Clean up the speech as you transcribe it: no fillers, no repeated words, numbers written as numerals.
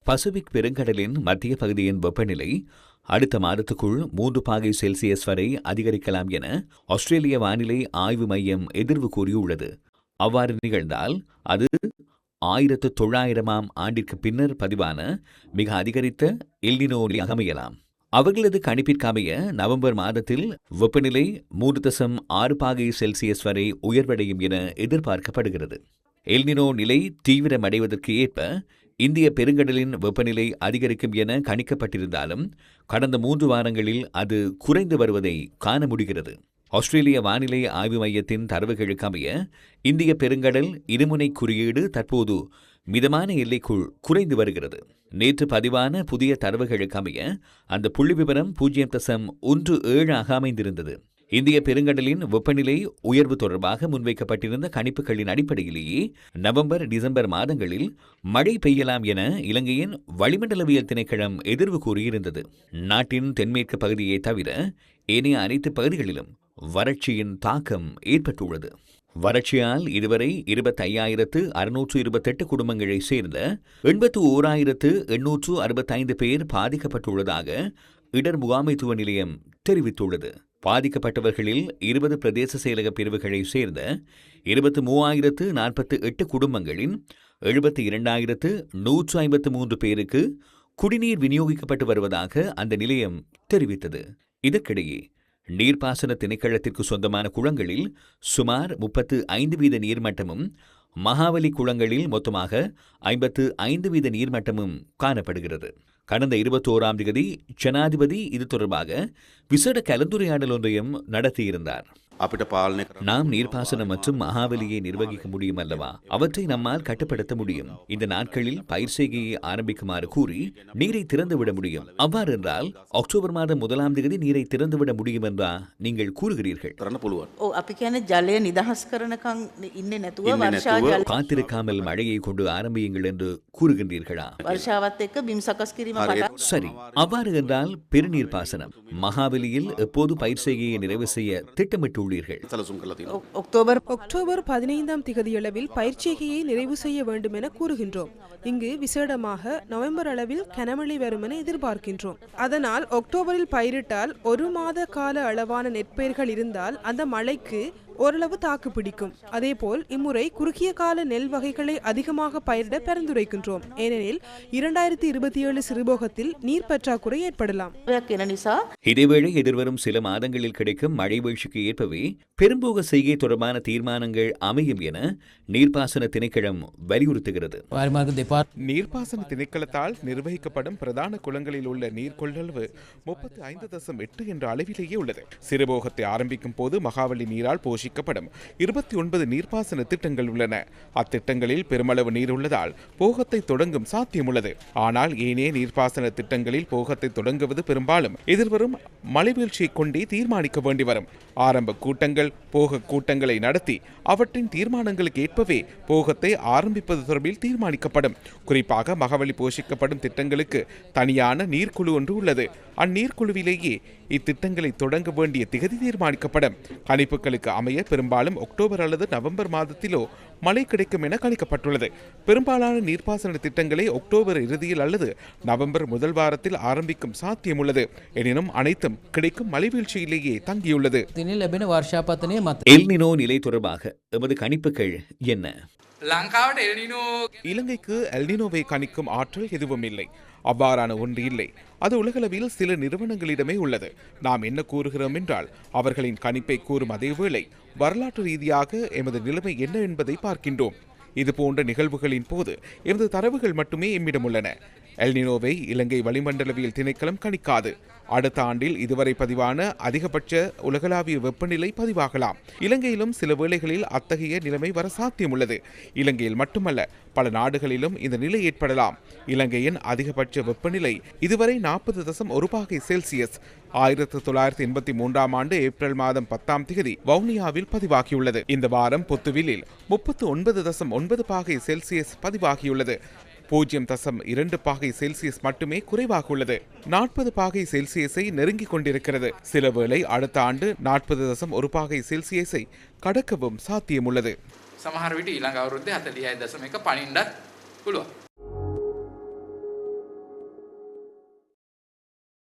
Pacific பெருங்கடலின் மத்திய பகுதியின் வெப்பநிலை அடுத்த மாதத்துக்குள் 3 பாகை செல்சியஸ் வரை அதிகரிக்கலாம் என ஆஸ்திரேலிய வானிலை ஆய்வு மையம் எதிர்வு கூறியுள்ளது. அவ்வாறு நிகழ்ந்தால் அது 1900ஆம் ஆண்டிற்கு பின்னர் பதிவான மிக அதிகரித்த எல்னினோ அமையலாம். அவர்களது கணிப்பிற்கமைய நவம்பர் மாதத்தில் வெப்பநிலை 3.6 பாகை செல்சியஸ் வரை உயர்வடையும் என எதிர்பார்க்கப்படுகிறது. எல்னினோ நிலை தீவிரமடைவதற்கு ஏற்ப இந்திய பெருங்கடலின் வெப்பநிலை அதிகரிக்கும் என கணிக்கப்பட்டிருந்தாலும் கடந்த 3 வாரங்களில் அது குறைந்து வருவதை காண முடிகிறது. ஆஸ்திரேலிய வானிலை ஆய்வு மையத்தின் தரவுகளுக்கமைய இந்திய பெருங்கடல் இருமுனை குறியீடு தற்போது மிதமான எல்லைக்குள் குறைந்து வருகிறது. நேற்று பதிவான புதிய தரவுகளுக்கமைய அந்த புள்ளிவிவரம் 0.17 அமைந்திருந்தது. இந்திய பெருங்கடலின் வெப்பநிலை உயர்வு தொடர்பாக முன்வைக்கப்பட்டிருந்த கணிப்புகளின் அடிப்படையிலேயே நவம்பர் டிசம்பர் மாதங்களில் மழை பெய்யலாம் என இலங்கையின் வளிமண்டலவியல் திணைக்களம் எதிர்வு கூறியிருந்தது. நாட்டின் தென்மேற்கு பகுதியை தவிர ஏனைய அனைத்து பகுதிகளிலும் வறட்சியின் தாக்கம் ஏற்பட்டுள்ளது. வறட்சியால் இதுவரை 25,628 குடும்பங்களைச் சேர்ந்த 81,865 பேர் பாதிக்கப்பட்டுள்ளதாக இடர் முகாமைத்துவ நிலையம் தெரிவித்துள்ளது. பாதிக்கப்பட்டவர்களில் 20 பிரதேச செயலக பிரிவுகளைச் சேர்ந்த 23,048 குடும்பங்களின் 72,153 பேருக்கு குடிநீர் விநியோகிக்கப்பட்டு வருவதாக அந்த நிலையம் தெரிவித்தது. இதற்கிடையே நீர்ப்பாசன திணைக்களத்திற்கு சொந்தமான குளங்களில் சுமார் 35% நீர்மட்டமும், மகாவலி குளங்களில் மொத்தமாக 55% நீர்மட்டமும் காணப்படுகிறது. கடந்த 21ஆம் தேதி ஜனாதிபதி இது தொடர்பாக விசேட கலந்துரையாடல் ஒன்றையும் நடத்தியிருந்தார். நாம் நீர்ப்பாசனம் மற்றும் மகாவலியை நிர்வகிக்க முடியும் அல்லவா? அவற்றை நம்மால் கட்டுப்படுத்த முடியும். இந்த நாட்களில் பயிர் செய்கையை ஆரம்பிக்குமாறு கூறி நீரை திறந்துவிட முடியும். அவ்வாறு என்றால் அக்டோபர் மாதம் 1ஆம் தேதி நீரை திறந்துவிட முடியும் என்றா நீங்கள் கூறுகிறீர்கள்? காத்திருக்காமல் மழையை கொண்டு ஆரம்பியுங்கள் என்று கூறுகின்றீர்களா? சரி, அவ்வாறு என்றால் பெருநீர் பாசனம் மகாவலியில் எப்போது பயிர் செய்கையை நிறைவு செய்ய திட்டமிட்டு அக்டோபர் 15ஆம் திகதியளவில் பயிற்சிகையை நிறைவு செய்ய வேண்டும் என கூறுகின்றோம். இங்கு விசேடமாக நவம்பர் அளவில் கனமழை வரும் என எதிர்பார்க்கின்றோம். அதனால் அக்டோபரில் பயிரிட்டால் 1 மாத கால அளவான நெற்பயிர்கள் இருந்தால் அந்த மழைக்கு ஓரளவு தாக்கு பிடிக்கும். அதேபோல் இம்முறை குறுகிய கால நெல் வகைகளை அதிகமாக பயிரிட பரிந்துரைக்கின்றோம். ஏனெனில் 2027 சிறுபோகத்தில் நீர் பற்றாக்குறை ஏற்படலாம். இதேவேளை எதிர்வரும் சில மாதங்களில் கிடைக்கும் மழை வீழ்ச்சிக்கு ஏற்பவே பெரும்போக செய்கை தொடர்பான தீர்மானங்கள் அமையும் என நீர்ப்பாசன திணைக்களம் வலியுறுத்துகிறது. நீர்ப்பாசன திணைக்களத்தால் நிர்வகிக்கப்படும் பிரதான குளங்களில் உள்ள நீர் கொள்ளளவு 35.8 என்ற அளவிலேயே உள்ளது. சிறுபோகத்தை ஆரம்பிக்கும் போது மகாவலி நீரால் போஷிக்கப்படும் 29 நீர்ப்பாசன திட்டங்கள் உள்ளன. அத்திட்டங்களில் பெருமளவு நீர் உள்ளதால் போகத்தை தொடங்கும் சாத்தியம் உள்ளது. ஆனால் ஏனைய நீர்ப்பாசன திட்டங்களில் போகத்தை தொடங்குவது பெரும்பாலும் எதிர்வரும் மழை வீழ்ச்சியை கொண்டே தீர்மானிக்க வேண்டி வரும். ஆரம்ப கூட்டங்கள் போக கூட்டங்களை நடத்தி அவற்றின் தீர்மானங்களுக்கு ஏற்பவே போகத்தை ஆரம்பிப்பது தொடர்பில் தீர்மானிக்கப்படும். குறிப்பாக மகவலி போஷிக்கப்படும் திட்டங்களுக்கு தனியான நீர்க்குழு ஒன்று உள்ளது. அந்நீர்க்குழுவிலேயே இத்திட்டங்களை தொடங்க வேண்டிய திகதி தீர்மானிக்கப்படும். கணிப்புகளுக்கு அமைய பெரும்பாலும் அக்டோபர் அல்லது நவம்பர் மாதத்திலோ மழை கிடைக்கும் என கணிக்கப்பட்டுள்ளது. பெரும்பாலான நீர்ப்பாசன திட்டங்களை அக்டோபர் இறுதியில் அல்லது நவம்பர் முதல் வாரத்தில் ஆரம்பிக்கும் சாத்தியம் உள்ளது. எனினும் அனைத்தும் கிடைக்கும் மழை வீழ்ச்சியிலேயே தங்கியுள்ளது. எல்னினோ நிலை தொடர்பாக எமது கணிப்புகள் என்ன? இலங்கைக்கு எல்னினோவை கணிக்கும் ஆற்றல் எதுவும் இல்லை. அவ்வாறான ஒன்று இல்லை. அது உலகளவில் சில நிறுவனங்களிடமே உள்ளது. நாம் என்ன கூறுகிறோம் என்றால் அவர்களின் கணிப்பை கூறும் அதேவேளை வரலாற்று ரீதியாக எமது நிலைமை என்ன என்பதை பார்க்கின்றோம். இதுபோன்ற நிகழ்வுகளின் போது எமது தரவுகள் மட்டுமே எம்மிடம் உள்ளன. எல்னினோவை இலங்கை வளிமண்டலவியல் திணைக்களம் கணிக்காது. அடுத்த ஆண்டில் இதுவரை பதிவான அதிகபட்ச உலகளாவிய வெப்பநிலை பதிவாகலாம். இலங்கையிலும் சில வேளைகளில் அத்தகைய நிலைமை வர சாத்தியம் உள்ளது. இலங்கையில் மட்டுமல்ல, பல நாடுகளிலும் இந்த நிலை ஏற்படலாம். இலங்கையின் அதிகபட்ச வெப்பநிலை இதுவரை 40.1 பாகை செல்சியஸ் 1983ஆம் ஆண்டு ஏப்ரல் மாதம் 10ஆம் தேதி வவுனியாவில் பதிவாகியுள்ளது. இந்த வாரம் பொத்துவிலில் 39.9 பாகை செல்சியஸ் பதிவாகியுள்ளது. 0.2 பாகை செல்சியஸ் மட்டுமே குறைவாக உள்ளது. 40 பாகை செல்சியஸை நெருங்கிக் கொண்டிருக்கிறது. சில வேளை அடுத்த ஆண்டு 40.1 பாகை செல்சியஸை கடக்கவும் சாத்தியமுள்ளது. සමහර විට ඊළඟ අවුරුද්දේ 40.1 පණින්නත් පුළුවන්.